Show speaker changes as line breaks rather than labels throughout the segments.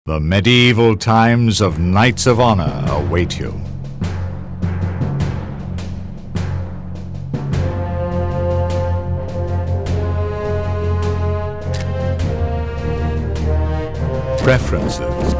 The medieval times of Knights of Honor await you. Preferences.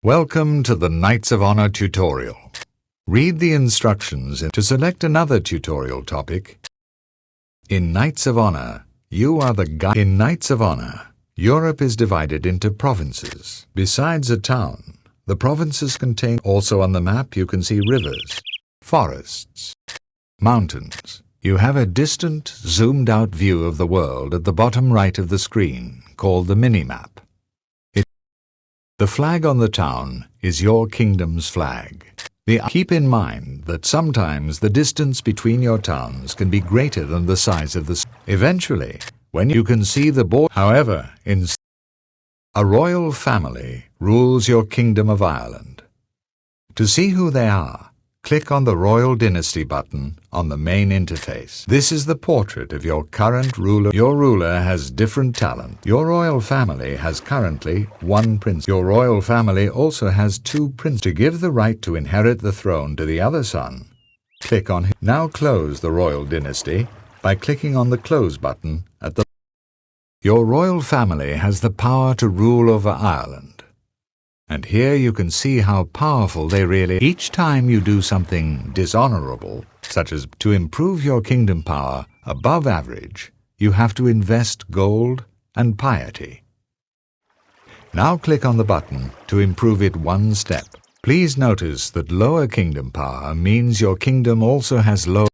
Welcome to the Knights of Honor tutorial. Read the instructions to select another tutorial topic. In Knights of Honor, you are the guide. In Knights of Honor, Europe is divided into provinces. Besides a town, the provinces contain. Also on the map you can see rivers, forests, mountains. You have a distant, zoomed-out view of the world at the bottom right of the screen, called the mini-map. The flag on the town is your kingdom's flag. Keep in mind that sometimes the distance between your towns can be greater than the size of the. Eventually, when you can see the border. However, a royal family rules your Kingdom of Ireland. To see who they are, click on the Royal Dynasty button on the main interface. This is the portrait of your current ruler. Your ruler has different talent. Your royal family has currently one prince. Your royal family also has two princes. To give the right to inherit the throne to the other son, click on him. Now close the royal dynasty by clicking on the Close button at the. Your royal family has the power to rule over Ireland. And here you can see how powerful they really are. Each time you do something dishonorable, such as to improve your kingdom power above average, you have to invest gold and piety. Now click on the button to improve it one step. Please notice that lower kingdom power means your kingdom also has low.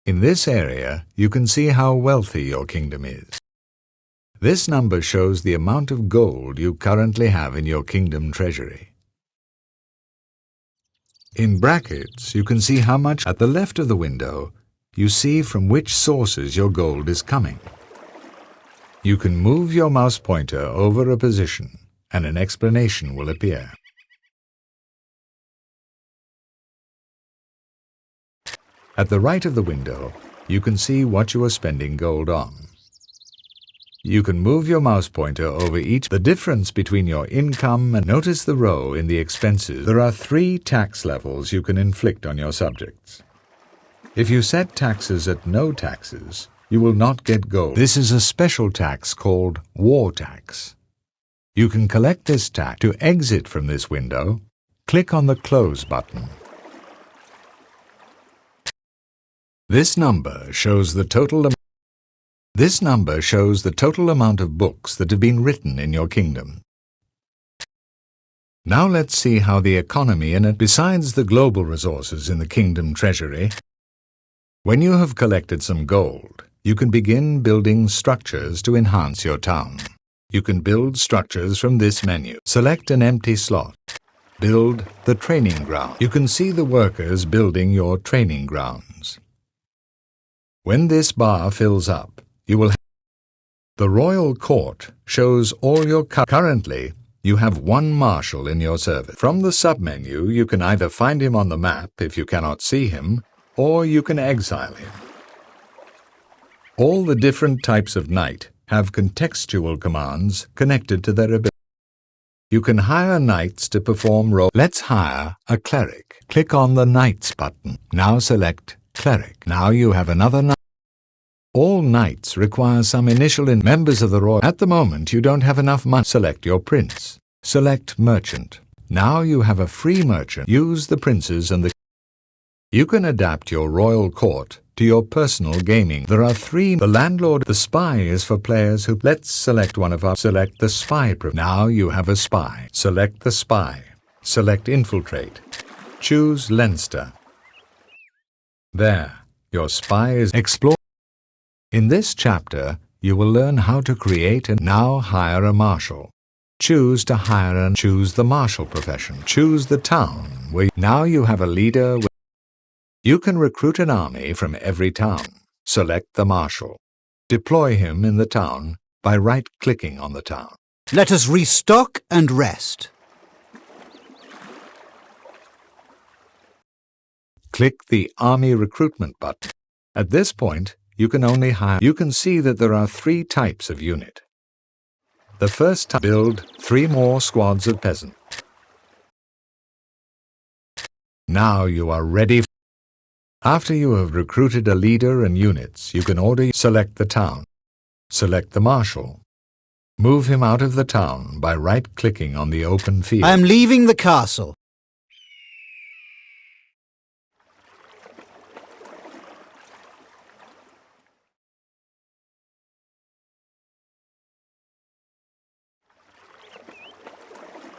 In this area, you can see how wealthy your kingdom is. This number shows the amount of gold you currently have in your kingdom treasury. In brackets, you can see how much. At the left of the window, you see from which sources your gold is coming. You can move your mouse pointer over a position, and an explanation will appear. At the right of the window, you can see what you are spending gold on. You can move your mouse pointer over the difference between your income and notice the row in the expenses. There are 3 tax levels you can inflict on your subjects. If you set taxes at no taxes, you will not get gold. This is a special tax called war tax. You can collect this tax. To exit from this window, click on the Close button. This number shows the total amount. This number shows the total amount of books that have been written in your kingdom. Now let's see how the economy in it. Besides the global resources in the kingdom treasury, when you have collected some gold, you can begin building structures to enhance your town. You can build structures from this menu. Select an empty slot. Build the training ground. You can see the workers building your training grounds. When this bar fills up, you will have. The royal court shows all your. Currently, You have one marshal in your service. From the submenu, you can either find him on the map if you cannot see him, or you can exile him. All the different types of knight have contextual commands connected to their ability. You can hire knights to perform roles. Let's hire a cleric. Click on the Knights button. Now select Cleric. Now you have another knight. All knights require some initial members of the royal. At the moment, you don't have enough money. Select your prince. Select Merchant. Now you have a free merchant. Use the princes and the... You can adapt your royal court to your personal gaming. There are three. The landlord. The spy is for players who... Let's select one of our... Select the spy. Now you have a spy. Select the spy. Select Infiltrate. Choose Leinster. There, your spy is explored. In this chapter, you will learn how to create and now hire a marshal. Choose to hire and choose the marshal profession. Choose the town where now you have a leader. You can recruit an army from every town. Select the marshal. Deploy him in the town by right-clicking on the town.
Let us restock and rest.
Click the Army Recruitment button. At this point, you can only hire. You can see that there are three types of unit. The first type, build 3 more squads of peasants. Now you are ready. After you have recruited a leader and units, you can select the town. Select the marshal. Move him out of the town by right-clicking on the open field.
I am leaving the castle.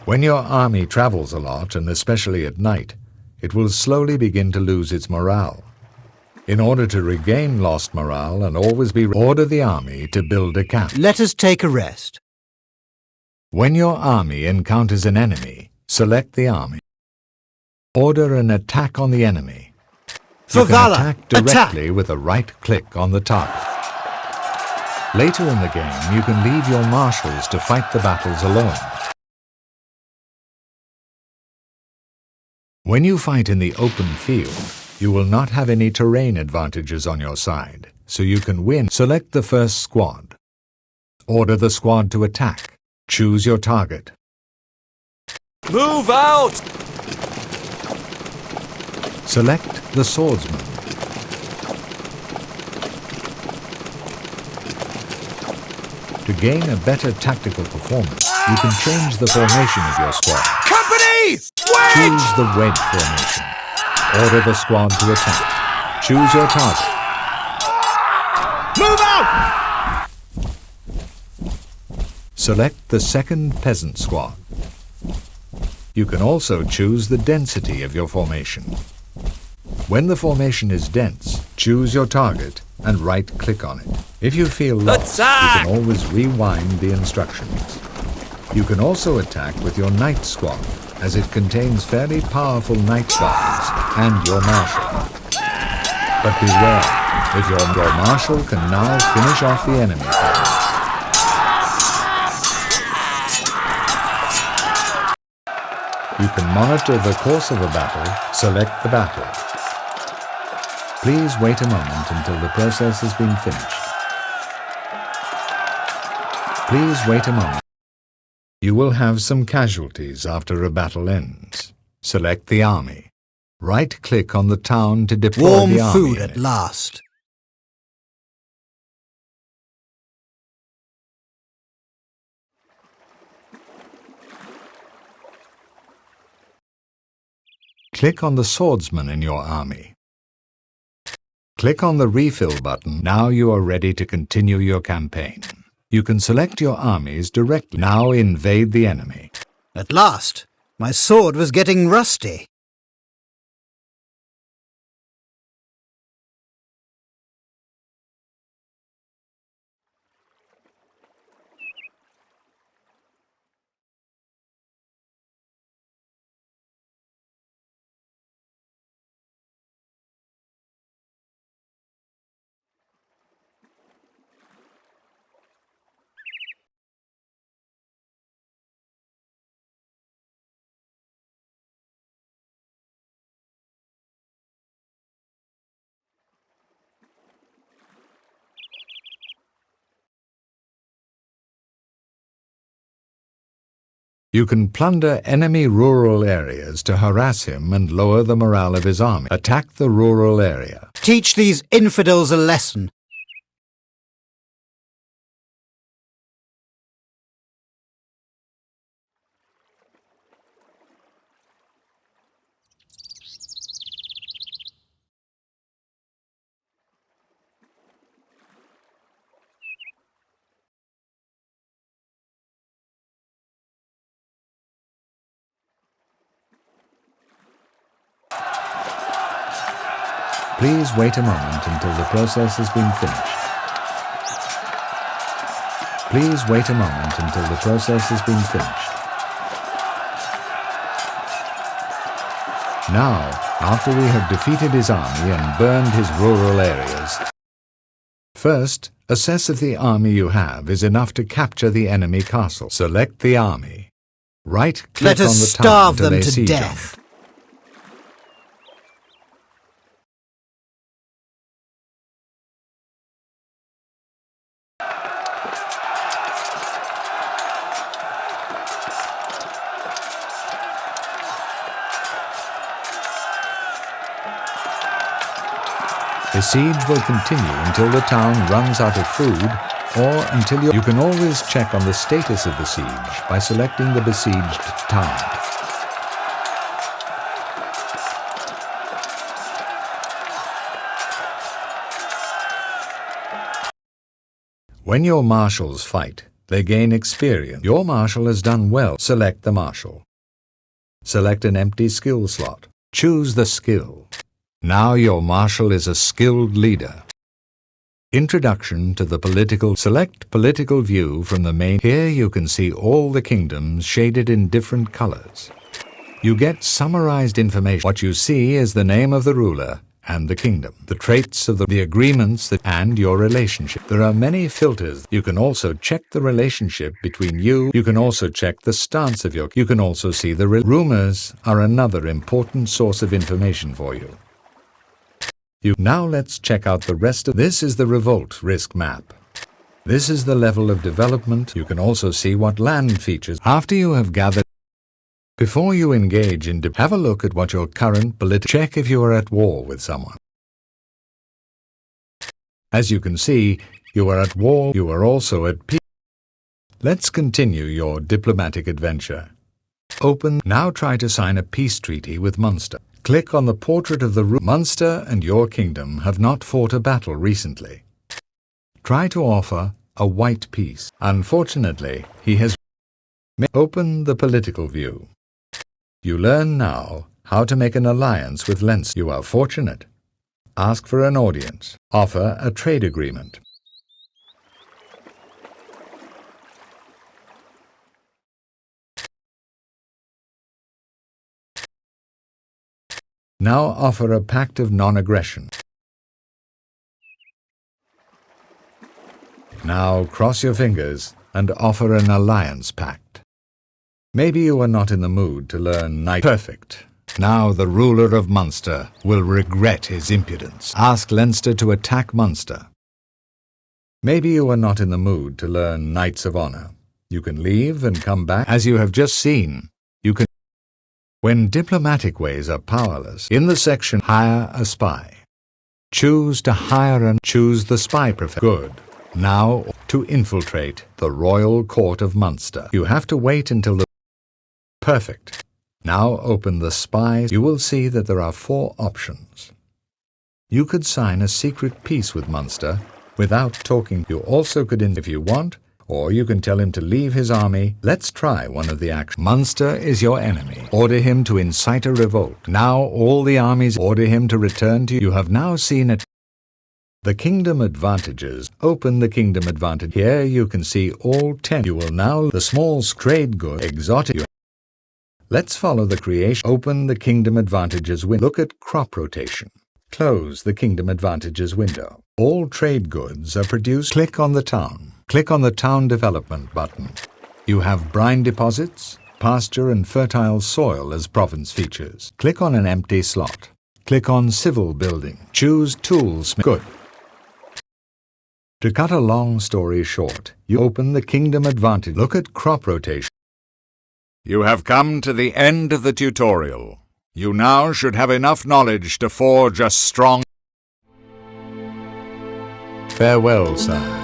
When your army travels a lot, and especially at night, it will slowly begin to lose its morale. In order to regain lost morale and always order the army to build a camp.
Let us take a rest.
When your army encounters an enemy, select the army. Order an attack on the enemy.
For valor,
attack directly with a right-click on the target. Later in the game, you can leave your marshals to fight the battles alone. When you fight in the open field, you will not have any terrain advantages on your side, so you can win. Select the first squad. Order the squad to attack. Choose your target.
Move out!
Select the swordsman. To gain a better tactical performance, you can change the formation of your squad.
Company! Wait!
Choose the wedge formation. Order the squad to attack. Choose your target.
Move out!
Select the second peasant squad. You can also choose the density of your formation. When the formation is dense, choose your target and right-click on it. If you feel lost, you can always rewind the instructions. You can also attack with your knight squad, as it contains fairly powerful knight guards and your marshal. But beware, if your marshal can now finish off the enemy force. You can monitor the course of a battle, select the battle. Please wait a moment until the process has been finished. Please wait a moment. You will have some casualties after a battle ends. Select the army. Right-click on the town to deploy
Warm
the army.
food at last.
Click on the swordsman in your army. Click on the refill button. Now you are ready to continue your campaign. You can select your armies directly. Now invade the enemy.
At last, my sword was getting rusty.
You can plunder enemy rural areas to harass him and lower the morale of his army. Attack the rural area.
Teach these infidels a lesson.
Please wait a moment until the process has been finished. Please wait a moment until the process has been finished. Now, after we have defeated his army and burned his rural areas, first, assess if the army you have is enough to capture the enemy castle. Select the army. Right-click on the town.
Let us starve
to
them
lay
to
siege on
death.
it. The siege will continue until the town runs out of food, or until you can always check on the status of the siege by selecting the besieged town. When your marshals fight, they gain experience. Your marshal has done well. Select the marshal. Select an empty skill slot. Choose the skill. Now your marshal is a skilled leader. Introduction to the political. Select political view from the main. Here you can see all the kingdoms shaded in different colors. You get summarized information. What you see is the name of the ruler and the kingdom, the traits of the agreements and your relationship. There are many filters. You can also check the relationship between you. You can also check the stance of your. You can also see the rumors are another important source of information for you. Now let's check out the rest of this is the revolt risk map. This is the level of development. You can also see what land features. After you have gathered, before you engage in have a look at what your current political. Check if you are at war with someone. As you can see, you are at war. You are also at peace. Let's continue your diplomatic adventure. Open. Now try to sign a peace treaty with Munster. Click on the portrait of the Munster and your kingdom have not fought a battle recently. Try to offer a white peace. Unfortunately, he has. Open the political view. You learn now how to make an alliance with Leentek. You are fortunate. Ask for an audience. Offer a trade agreement. Now offer a pact of non-aggression. Now cross your fingers and offer an alliance pact. Maybe you are not in the mood to learn knight. Perfect. Now the ruler of Munster will regret his impudence. Ask Leinster to attack Munster. Maybe you are not in the mood to learn Knights of Honor. You can leave and come back. As you have just seen, you can. When diplomatic ways are powerless, in the section Hire a Spy. Choose to hire and choose the spy profession. Good. Now, to infiltrate the royal court of Munster. You have to wait until the. Perfect. Now open the spies. You will see that there are 4 options. You could sign a secret peace with Munster without talking. You also could, if you want, or you can tell him to leave his army. Let's try one of the actions. Munster is your enemy. Order him to incite a revolt. Now all the armies order him to return to you. You have now seen it. The kingdom advantages. Open the kingdom advantage. Here you can see all 10. You will now the small trade good exotic. Let's follow the creation. Open the kingdom advantages window. Look at crop rotation. Close the kingdom advantages window. All trade goods are produced. Click on the town. Click on the Town Development button. You have brine deposits, pasture and fertile soil as province features. Click on an empty slot. Click on Civil Building. Choose Tools. Good. To cut a long story short, you open the Kingdom Advantage. Look at crop rotation. You have come to the end of the tutorial. You now should have enough knowledge to forge a strong... Farewell, sir.